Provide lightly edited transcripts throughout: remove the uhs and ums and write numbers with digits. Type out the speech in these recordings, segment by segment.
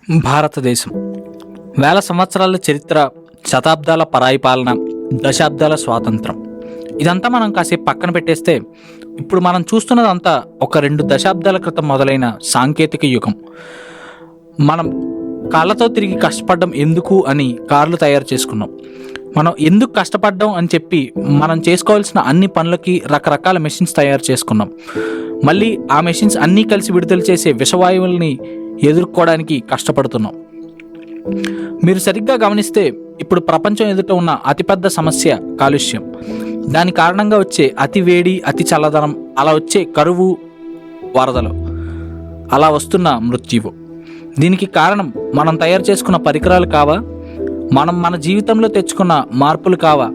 భారతదేశం వేల సంవత్సరాల చరిత్ర, శతాబ్దాల పరాయి పాలన, దశాబ్దాల స్వాతంత్రం. ఇదంతా మనం కాసేపు పక్కన పెట్టేస్తే ఇప్పుడు మనం చూస్తున్నదంతా ఒక 2 దశాబ్దాల క్రితం మొదలైన సాంకేతిక యుగం. మనం కాళ్ళతో తిరిగి కష్టపడడం ఎందుకు అని కార్లు తయారు చేసుకున్నాం. మనం ఎందుకు కష్టపడ్డాం అని చెప్పి మనం చేసుకోవాల్సిన అన్ని పనులకి రకరకాల మెషిన్స్ తయారు చేసుకున్నాం. మళ్ళీ ఆ మెషిన్స్ అన్నీ కలిసి విడుదల చేసే విషవాయువుల్ని ఎదుర్కోవడానికి కష్టపడుతున్నాం. మీరు సరిగ్గా గమనిస్తే ఇప్పుడు ప్రపంచం ఎదుట ఉన్న అతిపెద్ద సమస్య కాలుష్యం. దాని కారణంగా వచ్చే అతి వేడి, అతి చల్లదనం, అలా వచ్చే కరువు, వరదలు, అలా వస్తున్న మృత్యువు. దీనికి కారణం మనం తయారు చేసుకున్న పరికరాలు కావా? మనం మన జీవితంలో తెచ్చుకున్న మార్పులు కావా?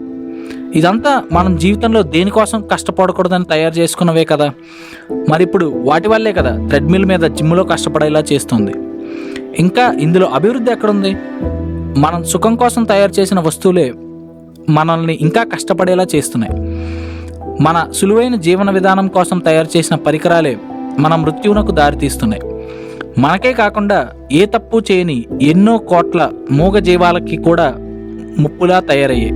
ఇదంతా మనం జీవితంలో దేనికోసం కష్టపడకూడదని తయారు చేసుకున్నవే కదా. మరి ఇప్పుడు వాటి వల్లే కదా థ్రెడ్మిల్ మీద జిమ్లో కష్టపడేలా చేస్తుంది. ఇంకా ఇందులో అభివృద్ధి ఎక్కడుంది? మనం సుఖం కోసం తయారు చేసిన వస్తువులే మనల్ని ఇంకా కష్టపడేలా చేస్తున్నాయి. మన సులువైన జీవన విధానం కోసం తయారు చేసిన పరికరాలే మన మృత్యువునకు దారితీస్తున్నాయి. మనకే కాకుండా ఏ తప్పు చేయని ఎన్నో కోట్ల మూగ జీవాలకి కూడా ముప్పులా తయారయ్యాయి.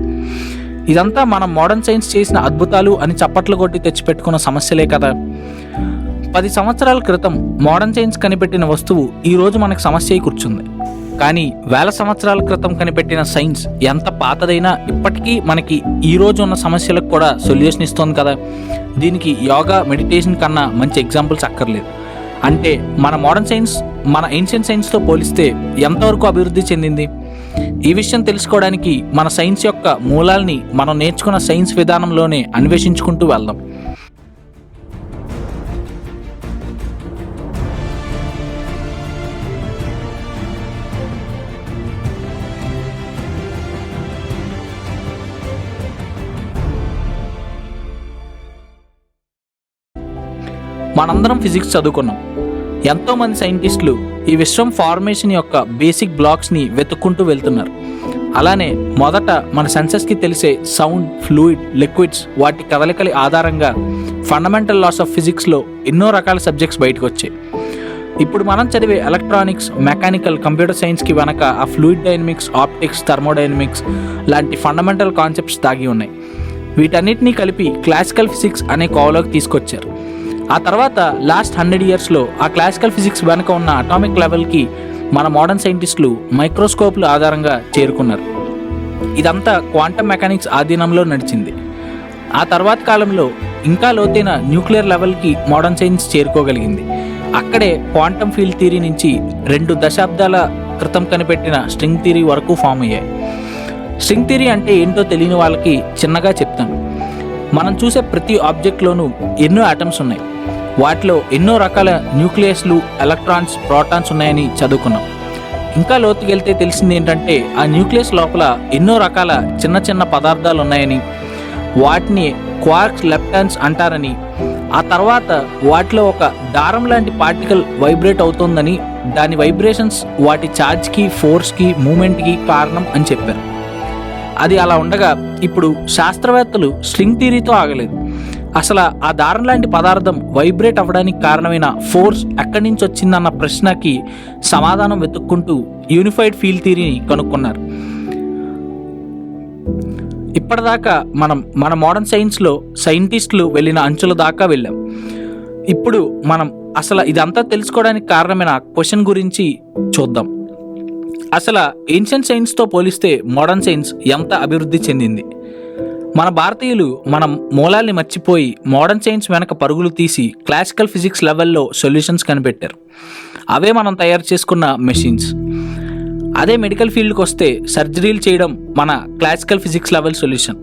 ఇదంతా మనం మోడర్న్ సైన్స్ చేసిన అద్భుతాలు అని చప్పట్లు కొట్టి తెచ్చిపెట్టుకున్న సమస్యలే కదా. 10 సంవత్సరాల క్రితం మోడర్న్ సైన్స్ కనిపెట్టిన వస్తువు ఈరోజు మనకు సమస్య అయి కూర్చుంది. కానీ వేల సంవత్సరాల క్రితం కనిపెట్టిన సైన్స్ ఎంత పాతదైనా ఇప్పటికీ మనకి ఈరోజు ఉన్న సమస్యలకు కూడా సొల్యూషన్ ఇస్తుంది కదా. దీనికి యోగా, మెడిటేషన్ కన్నా మంచి ఎగ్జాంపుల్స్ అక్కర్లేదు. అంటే మన మోడర్న్ సైన్స్ మన ఏన్షియంట్ సైన్స్తో పోలిస్తే ఎంతవరకు అభివృద్ధి చెందింది? ఈ విషయం తెలుసుకోవడానికి మన సైన్స్ యొక్క మూలాల్ని మనం నేర్చుకున్న సైన్స్ విధానంలోనే అన్వేషించుకుంటూ వెళ్దాం. మనందరం ఫిజిక్స్ చదువుకున్నాం. ఎంతోమంది సైంటిస్టులు ఈ విశ్వం ఫార్మేషన్ యొక్క బేసిక్ బ్లాక్స్ని వెతుక్కుంటూ వెళ్తున్నారు. అలానే మొదట మన సెన్సెస్కి తెలిసే సౌండ్, ఫ్లూయిడ్, లిక్విడ్స్, వాటి కదలికల ఆధారంగా ఫండమెంటల్ లాస్ ఆఫ్ ఫిజిక్స్లో ఎన్నో రకాల సబ్జెక్ట్స్ బయటకు వచ్చాయి. ఇప్పుడు మనం చదివే ఎలక్ట్రానిక్స్, మెకానికల్, కంప్యూటర్ సైన్స్కి వెనక ఆ ఫ్లూయిడ్ డైనమిక్స్, ఆప్టిక్స్, థర్మోడైనమిక్స్ లాంటి ఫండమెంటల్ కాన్సెప్ట్స్ దాగి ఉన్నాయి. వీటన్నిటినీ కలిపి క్లాసికల్ ఫిజిక్స్ అనే కోవలోకి తీసుకొచ్చారు. ఆ తర్వాత లాస్ట్ 100 yearsలో ఆ క్లాసికల్ ఫిజిక్స్ వెనుక ఉన్న అటామిక్ లెవెల్కి మన మోడర్న్ సైంటిస్టులు మైక్రోస్కోప్ల ఆధారంగా చేరుకున్నారు. ఇదంతా క్వాంటమ్ మెకానిక్స్ ఆధీనంలో నడిచింది. ఆ తర్వాత కాలంలో ఇంకా లోతైన న్యూక్లియర్ లెవెల్కి మోడర్న్ సైన్స్ చేరుకోగలిగింది. అక్కడే క్వాంటమ్ ఫీల్డ్ థియరీ నుంచి 2 దశాబ్దాల క్రితం కనిపెట్టిన స్ట్రింగ్ థియరీ వరకు ఫామ్ అయ్యాయి. స్ట్రింగ్ థియరీ అంటే ఏంటో తెలియని వాళ్ళకి చిన్నగా చెప్తాను. మనం చూసే ప్రతి ఆబ్జెక్ట్లోనూ ఎన్నో ఆటమ్స్ ఉన్నాయి. వాటిలో ఎన్నో రకాల న్యూక్లియస్లు, ఎలక్ట్రాన్స్, ప్రోటాన్స్ ఉన్నాయని చదువుకున్నాం. ఇంకా లోతుకి వెళ్తే తెలిసింది ఏంటంటే ఆ న్యూక్లియస్ లోపల ఎన్నో రకాల చిన్న చిన్న పదార్థాలు ఉన్నాయని, వాటిని క్వార్క్స్, లెప్టాన్స్ అంటారని, ఆ తర్వాత వాటిలో ఒక దారం లాంటి పార్టికల్ వైబ్రేట్ అవుతుందని, దాని వైబ్రేషన్స్ వాటి ఛార్జ్కి, ఫోర్స్కి, మూమెంట్కి కారణం అని చెప్పారు. అది అలా ఉండగా ఇప్పుడు శాస్త్రవేత్తలు స్ట్రింగ్ థియరీతో ఆగలేదు. అసలు ఆ దారం లాంటి పదార్థం వైబ్రేట్ అవ్వడానికి కారణమైన ఫోర్స్ ఎక్కడి నుంచి వచ్చిందన్న ప్రశ్నకి సమాధానం వెతుక్కుంటూ యూనిఫైడ్ ఫీల్డ్ థియరీని కనుక్కున్నారు. ఇప్పటిదాకా మన మోడర్న్ సైన్స్లో సైంటిస్టులు వెళ్ళిన అంచుల దాకా వెళ్ళాం. ఇప్పుడు మనం అసలు ఇదంతా తెలుసుకోవడానికి కారణమైన క్వశ్చన్ గురించి చూద్దాం. అసలు ఏన్షియంట్ సైన్స్తో పోలిస్తే మోడర్న్ సైన్స్ ఎంత అభివృద్ధి చెందింది? మన భారతీయులు మన మూలాల్ని మర్చిపోయి మోడర్న్ సైన్స్ వెనక పరుగులు తీసి క్లాసికల్ ఫిజిక్స్ లెవెల్లో సొల్యూషన్స్ కనిపెట్టారు. అవే మనం తయారు చేసుకున్న మెషిన్స్. అదే మెడికల్ ఫీల్డ్కి వస్తే సర్జరీలు చేయడం మన classical physics level solution.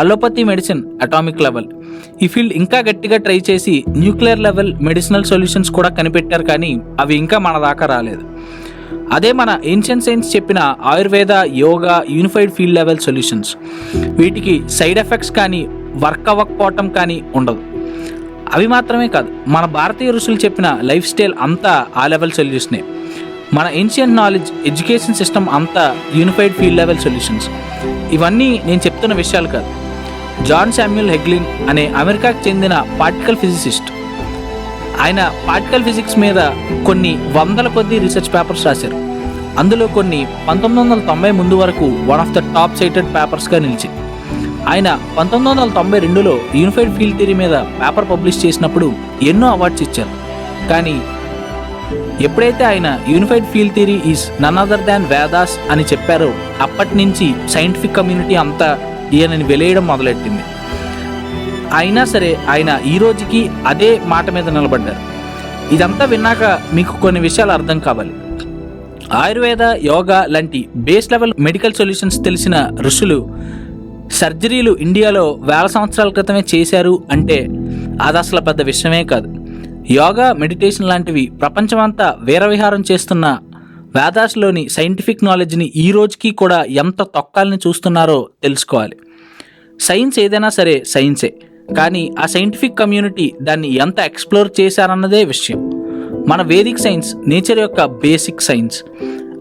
Allopathy medicine atomic level. ఈ ఫీల్డ్ ఇంకా గట్టిగా ట్రై చేసి న్యూక్లియర్ లెవెల్ మెడిసినల్ సొల్యూషన్స్ కూడా కనిపెట్టారు, కానీ అవి ఇంకా మన దాకా రాలేదు. అదే మన ఏన్షియంట్ సైన్స్ చెప్పిన Ayurveda, yoga, unified field level solutions. వీటికి సైడ్ ఎఫెక్ట్స్ కానీ, వర్క్ అవ్వకపోవటం కానీ ఉండదు. అవి మాత్రమే కాదు, మన భారతీయ ఋషులు చెప్పిన లైఫ్ స్టైల్ అంతా ఆ లెవెల్ సొల్యూషనే. మన ఏన్షియంట్ నాలెడ్జ్, ఎడ్యుకేషన్ సిస్టమ్ అంతా యూనిఫైడ్ ఫీల్డ్ లెవెల్ సొల్యూషన్స్. ఇవన్నీ నేను చెప్తున్న విషయాలు కాదు. జాన్ శామ్యూల్ హెగ్లిన్ అనే అమెరికాకు చెందిన పార్టికల్ ఫిజిసిస్ట్, ఆయన పార్టికల్ ఫిజిక్స్ మీద కొన్ని వందల కొద్ది రీసెర్చ్ పేపర్స్ రాశారు. అందులో కొన్ని 1990 ముందు వరకు one of the top cited పేపర్స్గా నిలిచింది. ఆయన 1992లో యూనిఫైడ్ ఫీల్డ్ థియరీ మీద పేపర్ పబ్లిష్ చేసినప్పుడు ఎన్నో అవార్డ్స్ ఇచ్చారు. కానీ ఎప్పుడైతే ఆయన unified field theory is none other than Vedas అని చెప్పారో అప్పటి నుంచి సైంటిఫిక్ కమ్యూనిటీ అంతా ఈయనని వెలేయడం మొదలెట్టింది. అయినా సరే ఆయన ఈ రోజుకి అదే మాట మీద నిలబడ్డారు. ఇదంతా విన్నాక మీకు కొన్ని విషయాలు అర్థం కావాలి. ఆయుర్వేద, యోగా లాంటి బేస్ లెవెల్ మెడికల్ సొల్యూషన్స్ తెలిసిన ఋషులు సర్జరీలు ఇండియాలో వేల సంవత్సరాల క్రితమే చేశారు అంటే అది అసలు పెద్ద విషయమే కాదు. యోగా, మెడిటేషన్ లాంటివి ప్రపంచమంతా వీరవిహారం చేస్తున్న వేదాస్లోని సైంటిఫిక్ నాలెడ్జ్ని ఈ రోజుకి కూడా ఎంత తొక్కాలని చూస్తున్నారో తెలుసుకోవాలి. సైన్స్ ఏదైనా సరే సైన్సే, కానీ ఆ సైంటిఫిక్ కమ్యూనిటీ దాన్ని ఎంత ఎక్స్ప్లోర్ చేశారన్నదే విషయం. మన వేదిక్ సైన్స్ నేచర్ యొక్క బేసిక్ సైన్స్.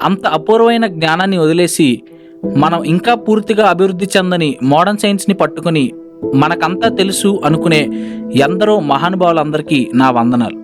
అంత అపూర్వమైన జ్ఞానాన్ని వదిలేసి మనం ఇంకా పూర్తిగా అభివృద్ధి చెందని మోడర్న్ సైన్స్ని పట్టుకుని మనకంతా తెలుసు అనుకునే ఎందరో మహానుభావులందరికీ నా వందనాలు.